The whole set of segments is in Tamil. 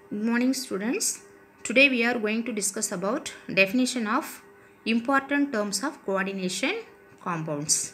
Good morning students. Today we are going to discuss about definition of important terms of coordination compounds.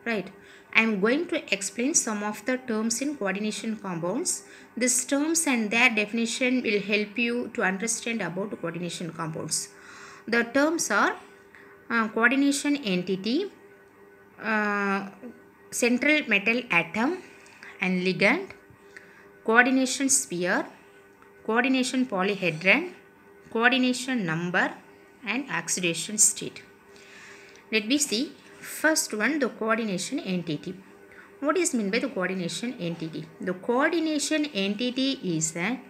Right. I am going to explain some of the terms in coordination compounds. These terms and their definition will help you to understand about coordination compounds. The terms are coordination entity, central metal atom and ligand, coordination sphere, coordination polyhedron, coordination number and oxidation state. Let me see. First one, the coordination entity. What is meant by the coordination entity? The coordination entity is an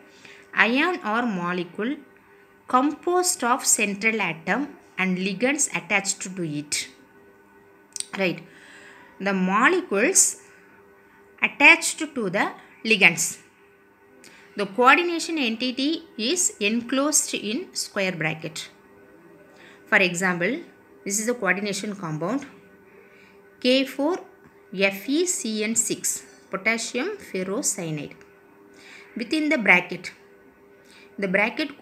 ion or molecule composed of central atom and ligands attached to it. Right. The molecules attached to the ligands. The coordination entity is enclosed in square bracket. For example, this is a coordination compound K4FeCN6 potassium ferrocyanide. Within the bracket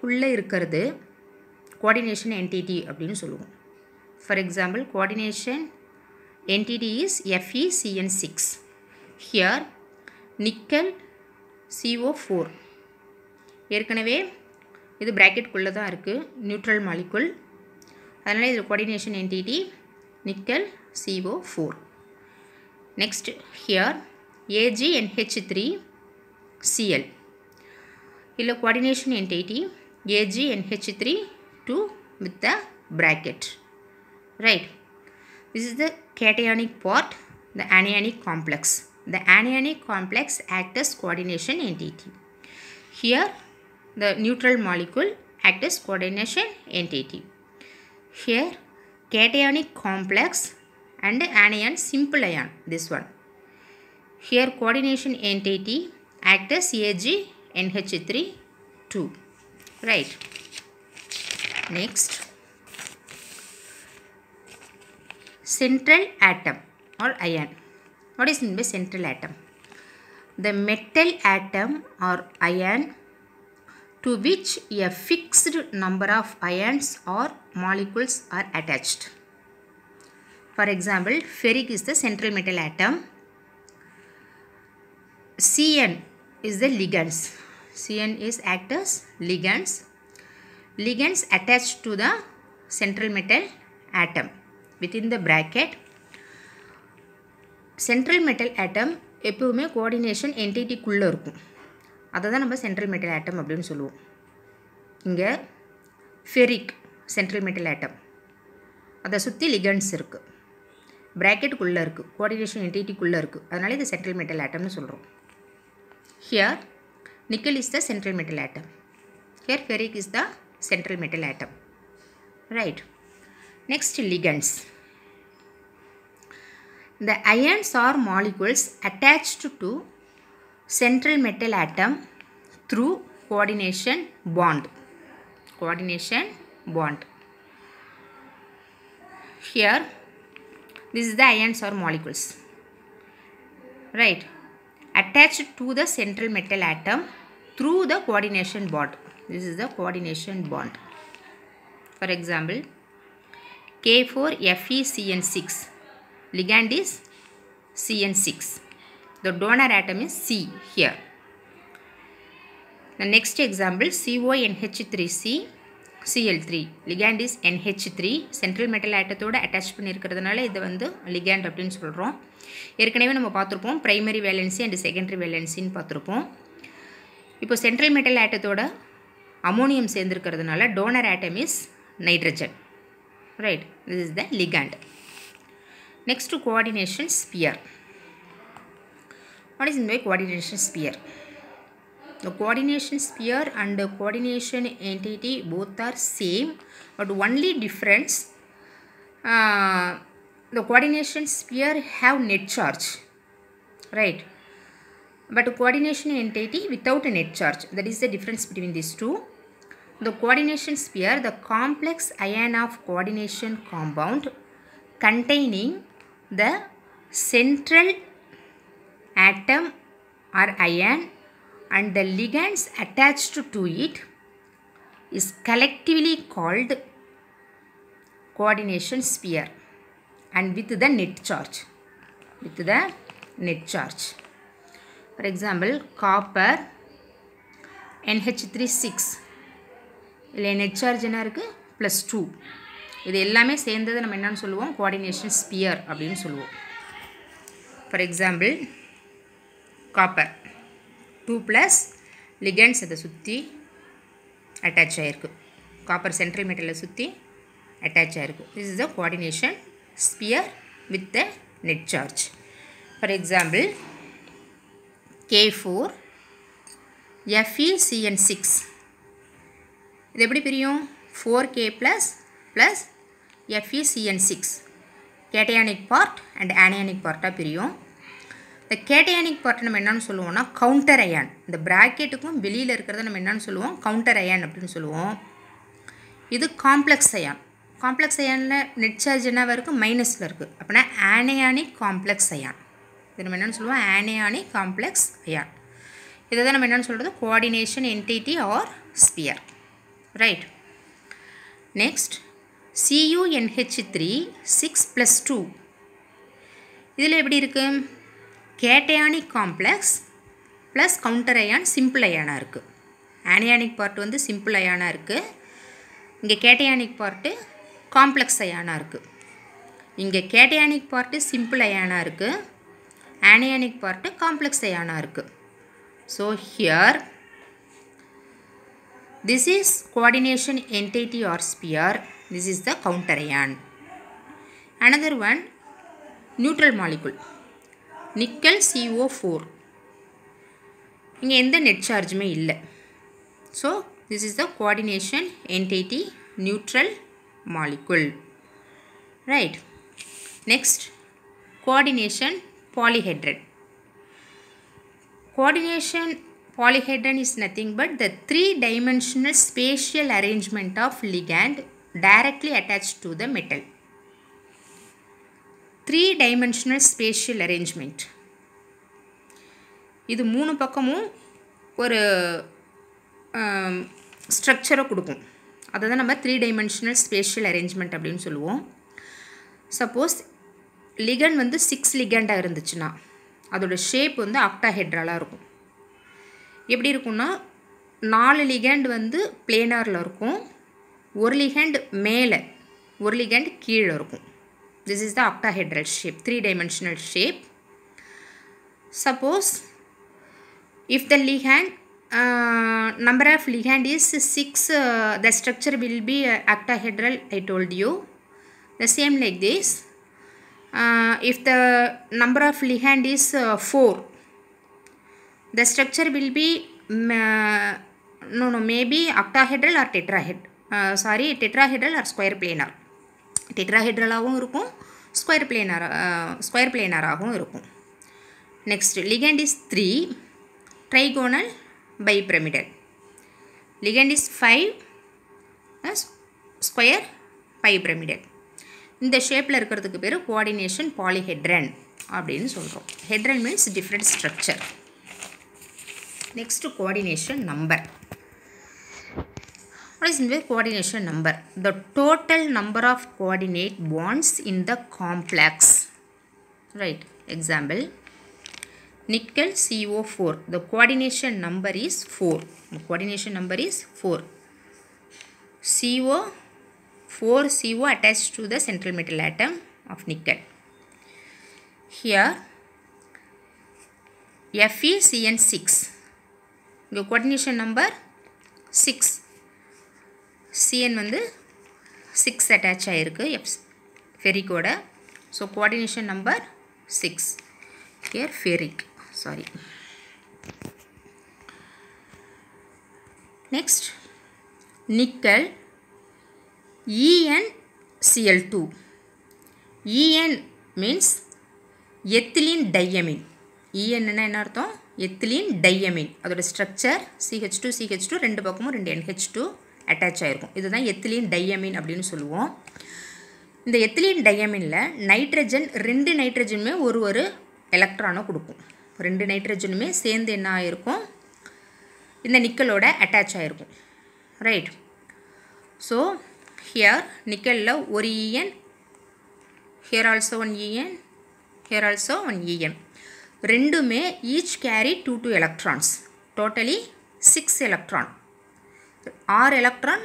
குள்ள இருக்கிறது coordination entity அப்படினு சொல்லுவோம். For example, coordination entity is FeCN6. Here nickel CO4. ஏற்கனவே இது bracket குள்ள தான் இருக்கு, neutral molecule. அதனால இது coordination entity nickel CO4. Next here AgNH3Cl. இல்ல coordination entity AgNH3 with the bracket. Right. This is the cationic part, the anionic complex. The anionic complex acts as coordination entity. Here the neutral molecule acts as coordination entity. Here cationic complex and anion, simple ion, this one. Here coordination entity acts as AgNH3 2. Right. Next, central atom or ion. What is meant by central atom? The metal atom or ion to which a fixed number of ions or molecules are attached. For example, ferric is the central metal atom. Cn is the ligands. Cn is act as ligands. Ligands attached to the central metal atom. Within the bracket, central metal atom எப்பவுமே coordination entity குள்ள இருக்கும். அததான் நம்ம central metal atom அப்படினு சொல்லுவோம். இங்க ferric central metal atom. அத சுத்தி ligands இருக்கு. bracket குள்ள இருக்கு. coordination entity குள்ள இருக்கு. அதனால இது central metal atom னு சொல்றோம். Here nickel is the central metal atom. Here ferric is the central metal atom. Right. Next, ligands. The ions or molecules attached to central metal atom through coordination bond. Coordination bond. Here this is the ions or molecules. Right. Attached to the central metal atom through the coordination bond. This is the coordination bond. For example, K4FeCN6. Ligand is CN6. The donor atom is C here. The next example, CONH3C Cl3. Ligand is NH3. Central metal atomோட attach பண்ணியிருக்கிறதுனால இது வந்து ligand அப்படினு சொல்றோம். ஏற்கனவே நம்ம பார்த்திருப்போம் primary valency and secondary valency ன்னு பார்த்திருப்போம். இப்போ central metal atomோட ammonium சேர்ந்திருக்கிறதுனால donor atom is nitrogen. Right. This is the ligand. Next, to coordination sphere. What is meant by coordination sphere? The coordination sphere and the coordination entity both are same, but only difference, the coordination sphere have net charge, right? But coordination entity without a net charge. That is the difference between these two. The coordination sphere, the complex ion of coordination compound containing the central atom or ion and the ligands attached to it is collectively called coordination sphere and with the net charge. With the net charge. For example, copper NH3 6 இல்லை net charge என்ன இருக்குது +2. இது எல்லாமே சேர்ந்தது நம்ம என்னன்னு சொல்லுவோம் coordination sphere அப்படின்னு சொல்லுவோம். For example, copper 2+ ligands அதை சுற்றி அட்டாச் ஆகிருக்கு. காப்பர் சென்ட்ரல் மெட்டலில் சுற்றி அட்டாச் ஆகிருக்கு. This is the coordination sphere with the net charge. For example, K4 FeCN6 இது எப்படி பிரியும் 4K plus FeCN6 cationic part and anionic part பிரியும். இந்த cationic part நம்ம என்னன்னு சொல்லுவோம்னா கவுண்டர் அயான். இந்த பிராக்கெட்டுக்கும் வெளியில் இருக்கிறத நம்ம என்னன்னு சொல்லுவோம் கவுண்டர் அயான் அப்படின்னு சொல்லுவோம். இது காம்ப்ளெக்ஸ் அயான். காம்ப்ளெக்ஸ் அயானில் நெட் சார்ஜ் என்னவாக இருக்குது மைனஸில் இருக்குது. அப்படின்னா ஆனியானிக் காம்ப்ளெக்ஸ் அயான். இது நம்ம என்னென்னு சொல்லுவோம் ஆனியானிக் காம்ப்ளெக்ஸ் அயான். இதை தான் நம்ம என்னென்னு சொல்கிறது coordination entity or sphere. Right. Next CuNH3 6+2 இதில் எப்படி இருக்குது cationic complex plus counter ion simple அயானாக இருக்குது. ஆனியானிக் பார்ட் வந்து சிம்பிள் அயானாக இருக்குது. இங்கே கேட்டயானிக் பார்ட்டு காம்ப்ளெக்ஸ் அயானாக இருக்குது. இங்கே கேட்டயானிக் பார்ட்டு சிம்பிள் அயானாக இருக்குது. ஆனியானிக் பார்ட்டு காம்ப்ளெக்ஸ் அயானாக இருக்குது. So here this is coordination entity or sphere. This is the counter ion. Another one neutral molecule nickel CO4. இங்கே எந்த நெட் சார்ஜுமே இல்லை. So this is the coordination entity neutral molecule. Right. Next, coordination polyhedron. Coordination polyhedron is nothing but the three-dimensional spatial arrangement of ligand directly attached to the metal. Three-dimensional spatial arrangement. இது மூணு பக்கமும் ஒரு ஸ்ட்ரக்சரை கொடுக்கும். அதை தான் நம்ம 3-dimensional spatial arrangement அப்படின்னு சொல்லுவோம். சப்போஸ் லிகண்ட் வந்து 6 லிகண்டாக இருந்துச்சுன்னா அதோட ஷேப் வந்து ஆக்டாஹெட்ரலாக இருக்கும். எப்படி இருக்கும்னா 4 லிகண்ட் வந்து பிளேனாரில் இருக்கும், ஒரு லிகண்ட் மேலே ஒரு லிகண்ட் கீழே இருக்கும். This is the octahedral shape, 3-dimensional shape. Suppose if the ligand number of ligand is 6, the structure will be octahedral. I told you. The same like this. If the number of ligand is 4, the structure will be maybe octahedral or tetrahedral or square planar. Tetrahedral ஆகவும் இருக்கும், square planar ஆகவும் இருக்கும். Next, ligand is 3, trigonal bipyramidal. Ligand is 5, square bipyramidal. இந்த ஷேப்பில் இருக்கிறதுக்கு பேர் கோஆர்டினேஷன் பாலிஹெட்ரன் அப்படின்னு சொல்கிறோம். Hedron means different structure. Next coordination number. What is the coordination number? The total number of coordinate bonds in the complex. Right. Example. Nickel CO4. The coordination number is 4. The coordination number is 4. CO attached to the central metal atom of nickel. Here FeCN6. The coordination number 6. Cn வந்து 6 attach ஆயிருக்கு ஃபெரிக்கோட. So coordination number 6. Here ferric. Sorry. Next, nickel EnCl2. En means ethylene diamine. En என்ன அர்த்தம்? ethylene diamine. அதோட ஸ்ட்ரக்சர் CH2 ரெண்டு பக்கமும் 2 NH2 அட்டாச் ஆகிருக்கும். இதுதான் எத்திலீன் டையமின் அப்படின்னு சொல்லுவோம். இந்த எத்திலீன் டையமினில் நைட்ரஜன் 2 நைட்ரஜனுமே ஒரு எலக்ட்ரானை கொடுக்கும். 2 நைட்ரஜனுமே சேர்ந்து என்ன ஆகிருக்கும்? இந்த நிக்கலோட அட்டாச் ஆகிருக்கும். ரைட். ஸோ ஹியர் நிக்கலில் ஒரு EN, here also one EN, here also one EN. ரெண்டுமே each carry 2 electrons, totally 6 electron. 6 electron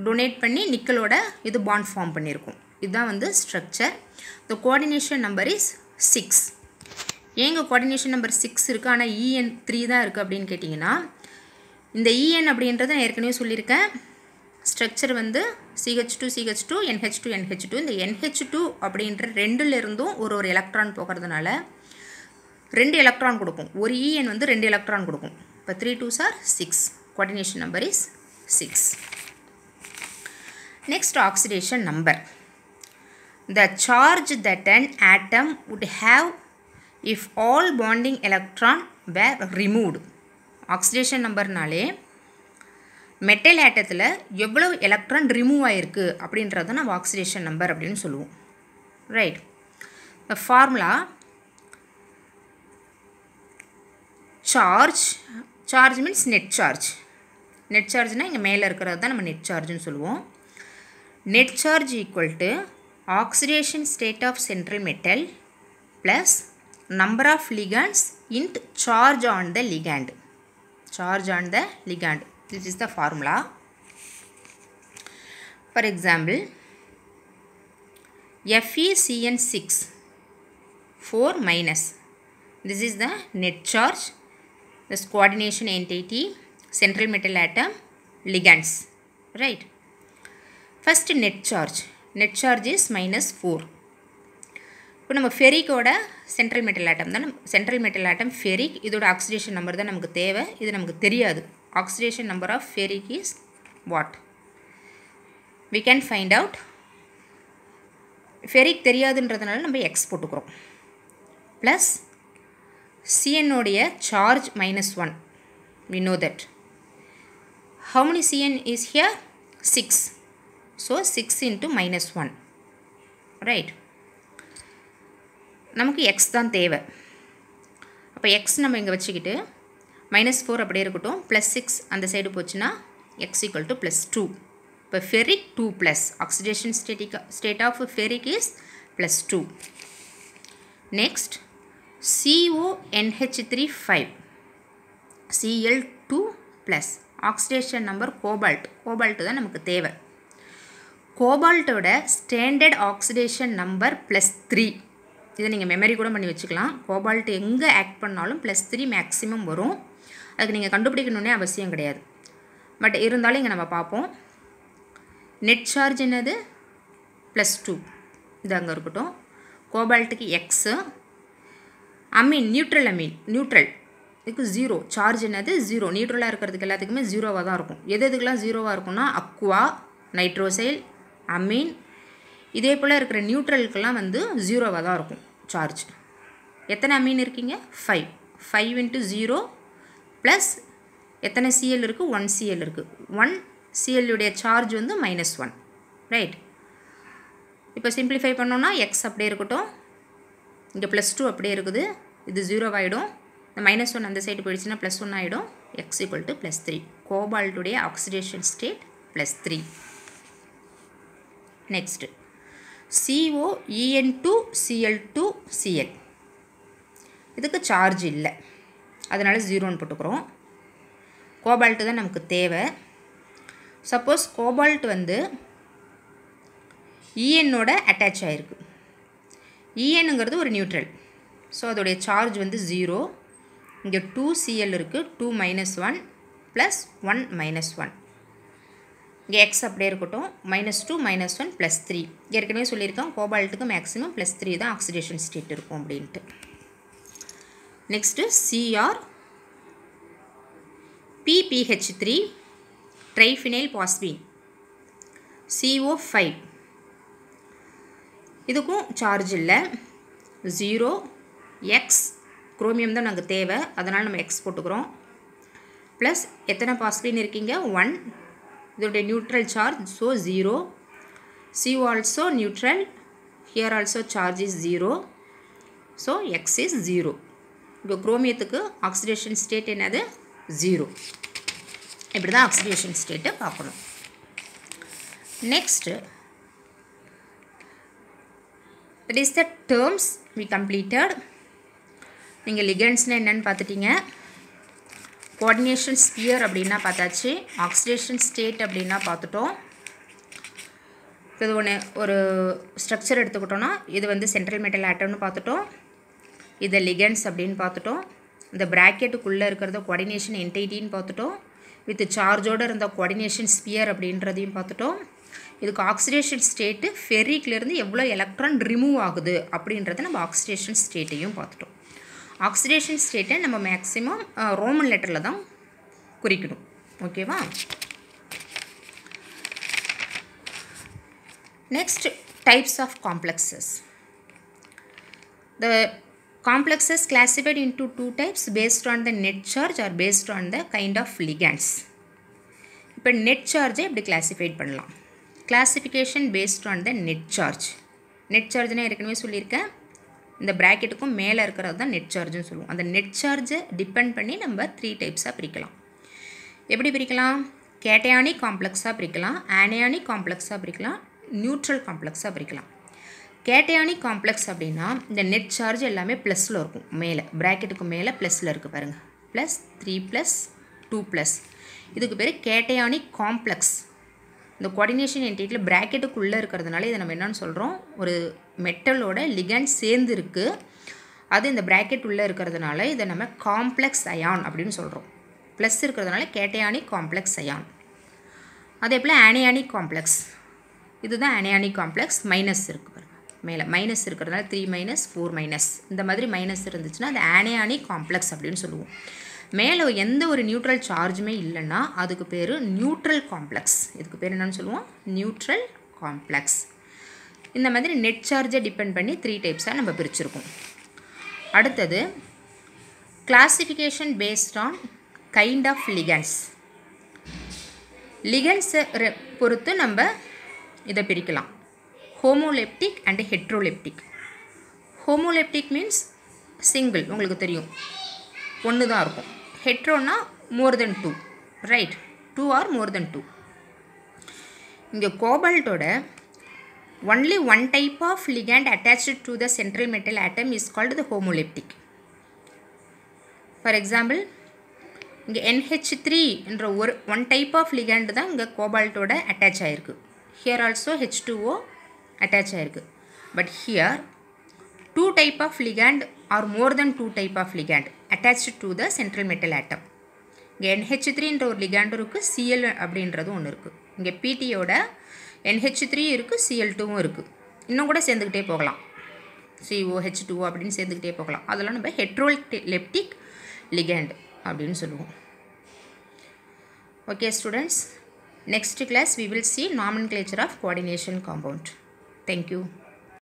donate பண்ணி நிக்கலோட இது பாண்ட் ஃபார்ம் பண்ணியிருக்கும். இதுதான் வந்து structure. The coordination number is 6. ஏங்க கோஆர்டினேஷன் நம்பர் 6 இருக்குது ஆனால் EN 3 தான் இருக்குது அப்படின்னு கேட்டிங்கன்னா, இந்த EN அப்படின்றத நான் ஏற்கனவே சொல்லியிருக்கேன். ஸ்ட்ரக்சர் வந்து CH2 CH2 NH2 NH2. இந்த NH2 அப்படின்ற ரெண்டுலேருந்தும் ஒரு எலக்ட்ரான் போகிறதுனால 2 எலக்ட்ரான் கொடுக்கும். ஒரு EN வந்து 2 எலக்ட்ரான் கொடுக்கும். இப்போ 3 2s are 6. Coordination number is 6. Next, oxidation number. The charge that an atom would have if all bonding electron were removed. Oxidation number நாலே மெட்டல் ஆட்டத்தில் எவ்வளவு எலக்ட்ரான் ரிமூவ் ஆகிருக்கு அப்படின்றத நம்ம ஆக்சிடேஷன் நம்பர் அப்படின்னு சொல்லுவோம். Right. The formula charge means net charge. net chargeனா இங்கே மேலே இருக்கிறது தான் நம்ம net chargeன்னு சொல்லுவோம். net charge equal to oxidation state of central metal plus number of ligands into charge on the ligand. Charge on the ligand. This is the formula. For example, FeCN6 4 minus. This is the net charge. This coordination entity, central metal atom, ligands. Right. First net charge. Net charge is -4. இப்போ நம்ம ஃபெரிக்கோட சென்ட்ரல் மெட்டல் ஆட்டம் தான், சென்ட்ரல் மெட்டல் ஆட்டம் ஃபெரிக். இதோட ஆக்சிடேஷன் நம்பர் தான் நமக்கு தேவை. இது நமக்கு தெரியாது. Oxidation number of ferric is what? we can find out. Ferric தெரியாதுன்றதுனால நம்ம எக்ஸ் போட்டுக்கிறோம். ப்ளஸ் CN உடைய charge -1. we know that. how many CN is here? 6. so 6 into -1. right. நமக்கு x தான் தேவை. அப்போ x நம்ம இங்கே வச்சுக்கிட்டு -4 அப்படியே இருக்கட்டும், +6 அந்த சைடு போச்சுன்னா x equal to +2. இப்போ ferric 2+. Oxidation state of ferric is +2. Next CONH3 5 Cl2+. Oxidation number cobalt தான் நமக்கு தேவை. கோபால்ட்டோட ஸ்டாண்டர்ட் ஆக்சிடேஷன் நம்பர் +3. இதை நீங்கள் மெமரி கூட பண்ணி வச்சுக்கலாம். கோபால்ட் எங்கே ஆக்ட் பண்ணாலும் +3 மேக்ஸிமம் வரும். அதுக்கு நீங்கள் கண்டுபிடிக்கணுன்னே அவசியம் கிடையாது. பட் இருந்தாலும் இங்கே நம்ம பார்ப்போம். நெட் சார்ஜ் என்னது? +2. இது அங்கே இருக்கட்டும். கோபால்ட்டுக்கு எக்ஸு. நியூட்ரல் இதுக்கு 0. சார்ஜ் என்னது? 0. நியூட்ரலாக இருக்கிறதுக்கு எல்லாத்துக்குமே 0வாக தான் இருக்கும். எதுக்கெல்லாம் 0வாக இருக்கும்னா அக்வா, நைட்ரோசைல், அமீன், இதே போல் இருக்கிற நியூட்ரலுக்கெல்லாம் வந்து 0வாக தான் இருக்கும் சார்ஜ். எத்தனை அமீன் இருக்கீங்க? 5 into 0 ப்ளஸ் எத்தனை Cl இருக்குது? 1 Cl இருக்குது. 1 Cl உடைய சார்ஜ் வந்து -1. ரைட். இப்போ சிம்பிளிஃபை பண்ணோன்னா எக்ஸ் அப்படியே இருக்கட்டும், இங்கே +2 அப்படியே இருக்குது, இது 0 ஆகிடும். இந்த -1 அந்த சைடு போயிடுச்சுன்னா +1 ஆகிடும். X equal to +3. கோபால்ட்டுடைய ஆக்சிடேஷன் ஸ்டேட் +3. Next COEN2Cl2Cl. இதுக்கு சார்ஜ் இல்லை, அதனால் 0ன்னு போட்டுக்கிறோம். கோபால்ட்டு தான் நமக்கு தேவை. சப்போஸ் கோபால்ட் வந்து ENஓட அட்டாச் ஆகிருக்கு. ENங்கிறது ஒரு நியூட்ரல். ஸோ அதோடைய சார்ஜ் வந்து 0. இங்கே 2 Cl இருக்குது, 2 -1 ப்ளஸ் 1 -1. இங்கே எக்ஸ் அப்படியே இருக்கட்டும். -2 -1 +3. ஏற்கனவே சொல்லியிருக்கோம் கோபால்ட்டுக்கு மேக்ஸிமம் +3 தான் ஆக்சிடேஷன் ஸ்டேட் இருக்கும் அப்படின்ட்டு. Next Cr PPH3 triphenyl phosphine CO5. இதுக்கும் சார்ஜ் இல்லை, 0. எக்ஸ் குரோமியம் தான் நமக்கு தேவை, அதனால் நம்ம எக்ஸ் போட்டுக்கிறோம். ப்ளஸ் எத்தனை பாஸ்பீன் இருக்கீங்க? 1. இதோடைய neutral charge, so 0. CO also neutral, here also charge is 0. So X is 0. இப்போ குரோமியத்துக்கு ஆக்சிடேஷன் ஸ்டேட் என்னது? 0. இப்படி தான் ஆக்சிடேஷன் ஸ்டேட்டை பார்க்கணும். Next that is the terms we completed. நீங்கள் லிகண்ட்ஸ்னால் என்னென்னு பார்த்துட்டிங்க, கோஆர்டினேஷன் ஸ்பியர் அப்படின்னா பார்த்தாச்சு, ஆக்சிடேஷன் ஸ்டேட் அப்படின்னா பார்த்துட்டோம். இது ஒரு ஸ்ட்ரக்சர் எடுத்துக்கிட்டோன்னா இது வந்து சென்ட்ரல் மெட்டல் ஆட்டம்னு பார்த்துட்டோம், இதை லிகண்ட்ஸ் அப்படின்னு பார்த்துட்டோம். இந்த ப்ராக்கெட்டுக்குள்ளே இருக்கிறத கோஆர்டினேஷன் என்டைட்டின்னு பார்த்துட்டோம். வித் சார்ஜோடு இருந்த கோஆர்டினேஷன் ஸ்பியர் அப்படின்றதையும் பார்த்துட்டோம். இதுக்கு ஆக்சிடேஷன் ஸ்டேட்டு ஃபெரிக்லேருந்து எவ்வளோ எலக்ட்ரான் ரிமூவ் ஆகுது அப்படின்றத நம்ம ஆக்சிடேஷன் ஸ்டேட்டையும் பார்த்துட்டோம். ஆக்சிடேஷன் ஸ்டேட்டை நம்ம மேக்ஸிமம் ரோமன் லெட்டரில் தான் குறிக்கணும். ஓகேவா? Next types of complexes. The complexes classified into two types based on the net charge or based on the kind of ligands. இப்போ net charge எப்படி classified பண்ணலாம்? Classification based on the net charge. net charge ஏற்கனவே சொல்லியிருக்கேன், இந்த ப்ராக்கெட்டுக்கும் மேலே இருக்கிறது தான் நெட் சார்ஜ்னு சொல்லுவோம். அந்த நெட் சார்ஜை டிபெண்ட் பண்ணி நம்ம 3 டைப்ஸாக பிரிக்கலாம். எப்படி பிரிக்கலாம்? கேட்டயானிக் காம்ப்ளெக்ஸாக பிரிக்கலாம், ஆனியானிக் காம்ப்ளெக்ஸாக பிரிக்கலாம், நியூட்ரல் காம்ப்ளெக்ஸாக பிரிக்கலாம். கேட்டயானிக் காம்ப்ளெக்ஸ் அப்படின்னா இந்த நெட் சார்ஜ் எல்லாமே ப்ளஸில் இருக்கும், மேலே ப்ராக்கெட்டுக்கு மேலே ப்ளஸில் இருக்குது பாருங்கள், +3 +2 இதுக்கு பேர் கேட்டயானிக் காம்ப்ளெக்ஸ். இந்த கோஆர்டினேஷன் என்டிட்டியில் ப்ராக்கெட்டுக்குள்ளே இருக்கிறதுனால இதை நம்ம என்னென்னு சொல்கிறோம், ஒரு மெட்டலோட லிகண்ட் சேர்ந்து இருக்குது, அது இந்த ப்ராக்கெட் உள்ளே இருக்கிறதுனால இதை நம்ம காம்ப்ளெக்ஸ் அயான் அப்படின்னு சொல்கிறோம். ப்ளஸ் இருக்கிறதுனால கேட்டயானிக் காம்ப்ளெக்ஸ் அயான். அதே போல் ஆனியானிக் காம்ப்ளெக்ஸ், இதுதான் ஆனியானிக் காம்ப்ளெக்ஸ். மைனஸ் இருக்குது பாருங்கள் மேலே, மைனஸ் இருக்கிறதுனால 3 - 4 இந்த மாதிரி மைனஸ் இருந்துச்சுன்னா அது ஆனியானிக் காம்ப்ளெக்ஸ் அப்படின்னு சொல்லுவோம். மேலே எந்த ஒரு நியூட்ரல் சார்ஜுமே இல்லைன்னா அதுக்கு பேர் நியூட்ரல் காம்ப்ளெக்ஸ். இதுக்கு பேர் என்னென்னு சொல்லுவோம், நியூட்ரல் காம்ப்ளெக்ஸ். இந்த மாதிரி நெட் சார்ஜை டிபெண்ட் பண்ணி 3 டைப்ஸாக நம்ம பிரிச்சுருக்கோம். அடுத்தது classification based on kind of ligands. லிகண்ட்ஸை பொறுத்து நம்ம இதை பிரிக்கலாம், homoleptic and heteroleptic. Homoleptic means single, உங்களுக்கு தெரியும், ஒன்று தான் இருக்கும். ஹெட்ரோனா more than 2, right, 2 or more than 2. இங்கே கோபால்ட்டோட only one type of ligand attached to the central metal atom is called the homoleptic. For example, இங்கே NH3 என்ற one type of ligand தான் இங்கே கோபால்ட்டோட அட்டாச் ஆகிருக்கு. Here also H2O attach ஆகிருக்கு. But here 2 type of ligand or more than 2 type of ligand attached to the central metal atom. இங்கே NH3 என்ற ஒரு ligand இருக்குது, Cl அப்படின்றது ஒன்று இருக்குது. இங்கே PTயோட NH3 இருக்குது, Cl2வும் இருக்குது. இன்னும் கூட சேர்ந்துக்கிட்டே போகலாம், COH2 அப்படின்னு சேர்ந்துக்கிட்டே போகலாம். அதெல்லாம் நம்ம ஹெட்ரோலெப்டிக் ligand அப்படின்னு சொல்லுவோம். Okay students, next class we will see nomenclature of coordination compound. Thank you.